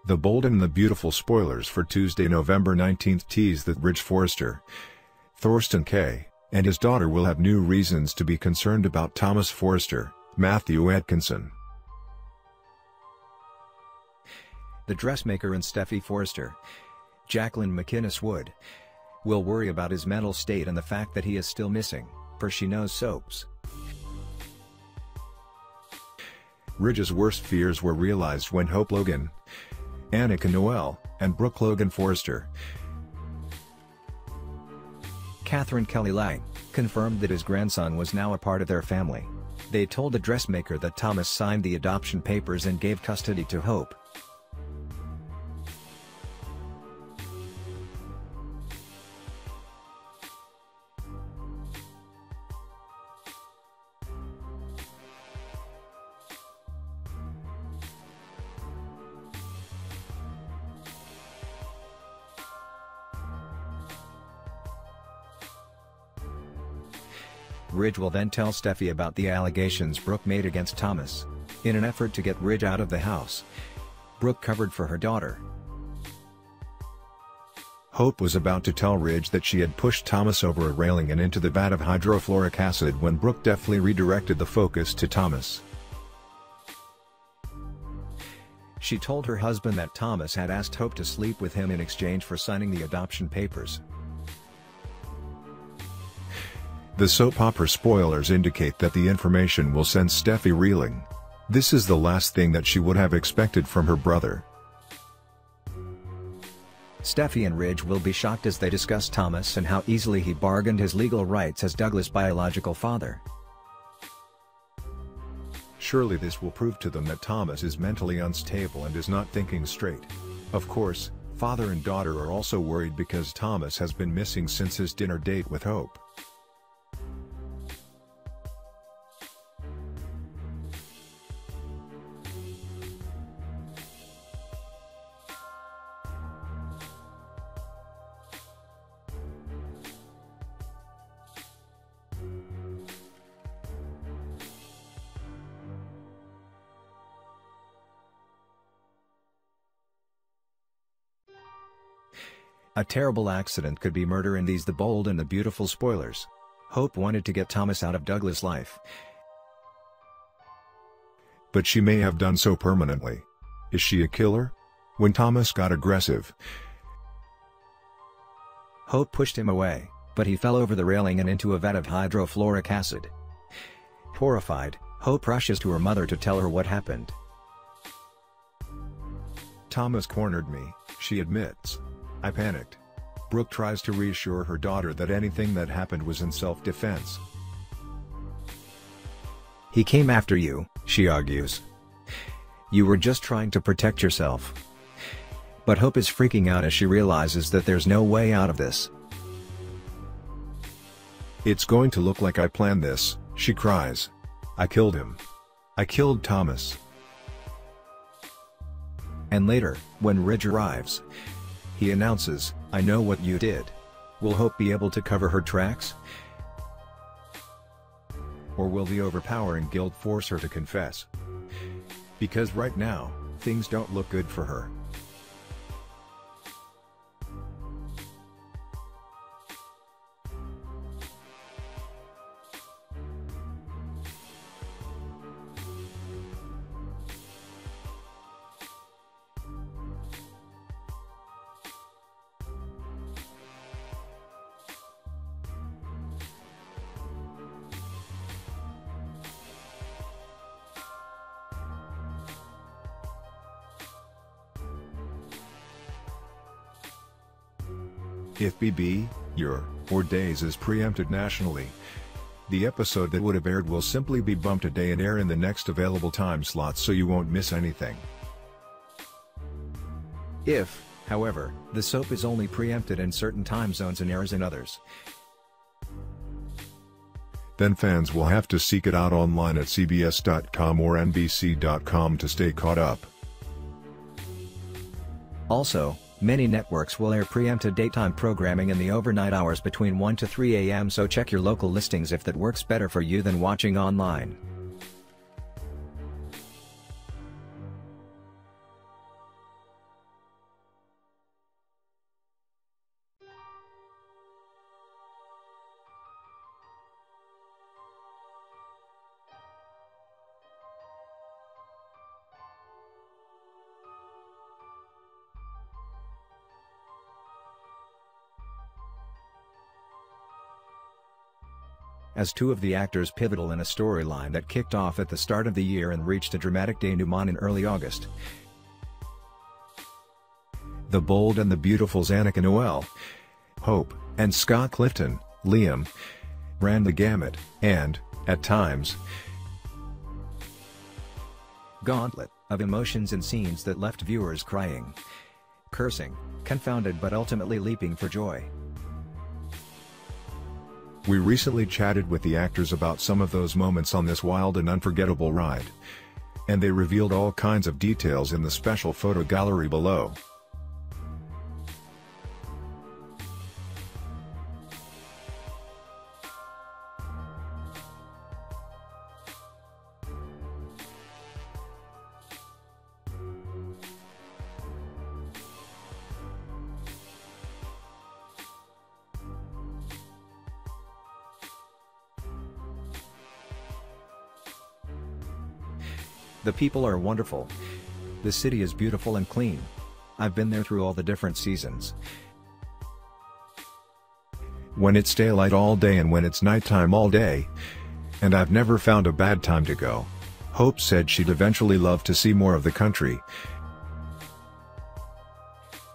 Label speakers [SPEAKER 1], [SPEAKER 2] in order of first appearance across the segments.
[SPEAKER 1] The Bold and the Beautiful spoilers for Tuesday, November 19th tease that Ridge Forrester, Thorsten Kaye, and his daughter will have new reasons to be concerned about Thomas Forrester, Matthew Atkinson.
[SPEAKER 2] The dressmaker and Steffy Forrester, Jacqueline MacInnes Wood, will worry about his mental state and the fact that he is still missing, per She Knows soaps.
[SPEAKER 1] Ridge's worst fears were realized when Hope Logan, Annika Noel, and Brooke Logan Forrester,
[SPEAKER 2] Catherine Kelly Lang, confirmed that his grandson was now a part of their family. They told the dressmaker that Thomas signed the adoption papers and gave custody to Hope. Ridge will then tell Steffy about the allegations Brooke made against Thomas. In an effort to get Ridge out of the house, Brooke covered for her daughter.
[SPEAKER 1] Hope was about to tell Ridge that she had pushed Thomas over a railing and into the vat of hydrofluoric acid when Brooke deftly redirected the focus to Thomas.
[SPEAKER 2] She told her husband that Thomas had asked Hope to sleep with him in exchange for signing the adoption papers.
[SPEAKER 1] The soap opera spoilers indicate that the information will send Steffy reeling. This is the last thing that she would have expected from her brother.
[SPEAKER 2] Steffy and Ridge will be shocked as they discuss Thomas and how easily he bargained his legal rights as Douglas' biological father.
[SPEAKER 1] Surely this will prove to them that Thomas is mentally unstable and is not thinking straight. Of course, father and daughter are also worried because Thomas has been missing since his dinner date with Hope.
[SPEAKER 2] A terrible accident could be murder in these The Bold and the Beautiful spoilers. Hope wanted to get Thomas out of Douglas' life,
[SPEAKER 1] but she may have done so permanently. Is she a killer? When Thomas got aggressive,
[SPEAKER 2] Hope pushed him away, but he fell over the railing and into a vat of hydrofluoric acid. Horrified, Hope rushes to her mother to tell her what happened.
[SPEAKER 1] Thomas cornered me, she admits. I panicked. Brooke tries to reassure her daughter that anything that happened was in self-defense.
[SPEAKER 2] He came after you, she argues. You were just trying to protect yourself. But Hope is freaking out as she realizes that there's no way out of this.
[SPEAKER 1] It's going to look like I planned this, she cries. I killed him. I killed Thomas.
[SPEAKER 2] And later, when Ridge arrives, he announces, I know what you did. Will Hope be able to cover her tracks?
[SPEAKER 1] Or will the overpowering guilt force her to confess? Because right now, things don't look good for her. If BB, Your, or Days is preempted nationally, the episode that would have aired will simply be bumped a day and air in the next available time slot so you won't miss anything.
[SPEAKER 2] If, however, the soap is only preempted in certain time zones and airs in others,
[SPEAKER 1] then fans will have to seek it out online at CBS.com or NBC.com to stay caught up.
[SPEAKER 2] Also, many networks will air preempted daytime programming in the overnight hours between 1 to 3 a.m. so check your local listings if that works better for you than watching online. as two of the actors pivotal in a storyline that kicked off at the start of the year and reached a dramatic denouement in early August. The Bold and the Beautiful's Annika Noelle, Hope, and Scott Clifton, Liam, ran the gamut, and, at times, gauntlet, of emotions and scenes that left viewers crying, cursing, confounded but ultimately leaping for joy.
[SPEAKER 1] We recently chatted with the actors about some of those moments on this wild and unforgettable ride. And they revealed all kinds of details in the special photo gallery below.
[SPEAKER 2] The people are wonderful. The city is beautiful and clean. I've been there through all the different seasons.
[SPEAKER 1] When it's daylight all day and when it's nighttime all day. And I've never found a bad time to go. Hope said she'd eventually love to see more of the country,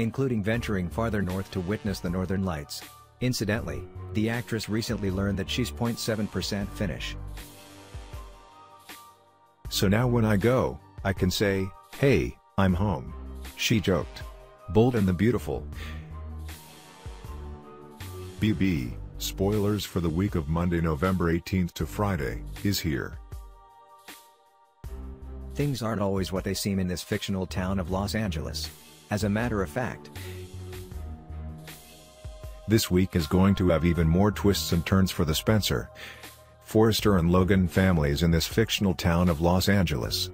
[SPEAKER 2] including venturing farther north to witness the Northern Lights. Incidentally, the actress recently learned that she's 0.7% Finnish.
[SPEAKER 1] So now when I go, I can say, "Hey, I'm home," she joked. Bold and the Beautiful. BB, spoilers for the week of Monday, November 18th to Friday, is here.
[SPEAKER 2] Things aren't always what they seem in this fictional town of Los Angeles. As a matter of fact,
[SPEAKER 1] this week is going to have even more twists and turns for the Spencer, Forrester and Logan families in this fictional town of Los Angeles.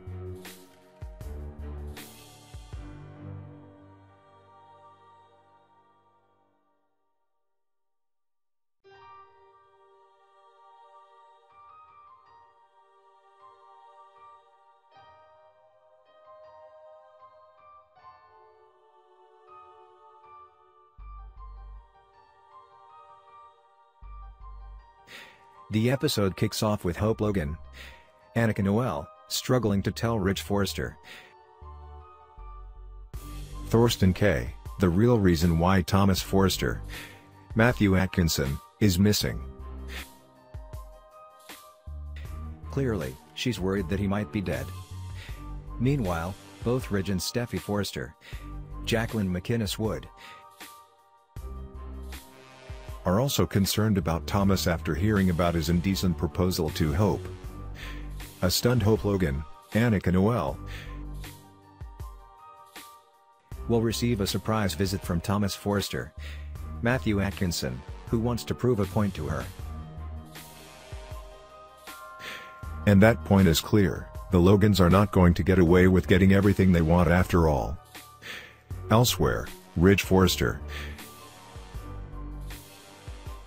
[SPEAKER 2] The episode kicks off with Hope Logan, Annika Noelle, struggling to tell Ridge Forrester,
[SPEAKER 1] Thorsten Kaye, the real reason why Thomas Forrester, Matthew Atkinson, is missing.
[SPEAKER 2] Clearly, she's worried that he might be dead. Meanwhile, both Ridge and Steffy Forrester, Jacqueline MacInnes Wood,
[SPEAKER 1] are also concerned about Thomas after hearing about his indecent proposal to Hope. A stunned Hope Logan, Annika Noelle,
[SPEAKER 2] will receive a surprise visit from Thomas Forrester, Matthew Atkinson, who wants to prove a point to her.
[SPEAKER 1] And that point is clear: the Logans are not going to get away with getting everything they want after all. Elsewhere, Ridge Forrester,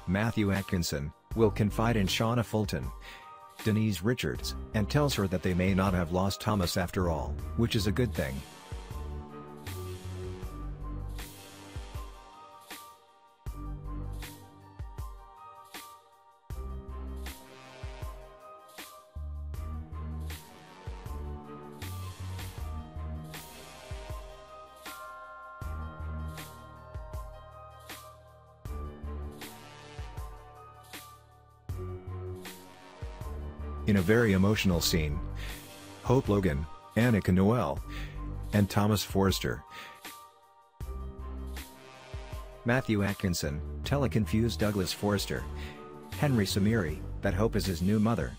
[SPEAKER 2] Matthew Atkinson, will confide in Shauna Fulton, Denise Richards, and tells her that they may not have lost Thomas after all, which is a good thing. In a very emotional scene, Hope Logan, Annika Noelle, and Thomas Forrester, Matthew Atkinson, tell a confused Douglas Forrester, Henry Samiri, that Hope is his new mother.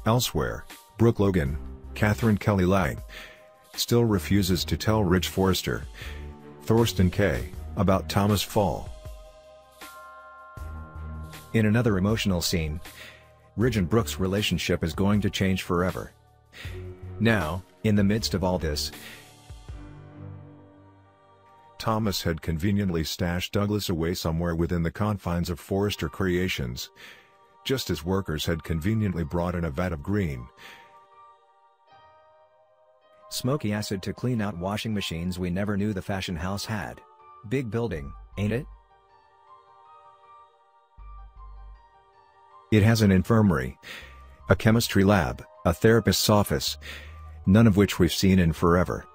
[SPEAKER 1] Elsewhere, Brooke Logan, Catherine Kelly Lang, still refuses to tell Ridge Forrester, Thorsten Kaye, about Thomas' fall.
[SPEAKER 2] In another emotional scene, Ridge and Brooke's relationship is going to change forever. Now, in the midst of all this,
[SPEAKER 1] Thomas had conveniently stashed Douglas away somewhere within the confines of Forrester Creations, just as workers had conveniently brought in a vat of green
[SPEAKER 2] smoky acid to clean out washing machines we never knew the fashion house had. Big building, ain't it? It has an infirmary, a chemistry lab, a therapist's office, none of which we've seen in forever.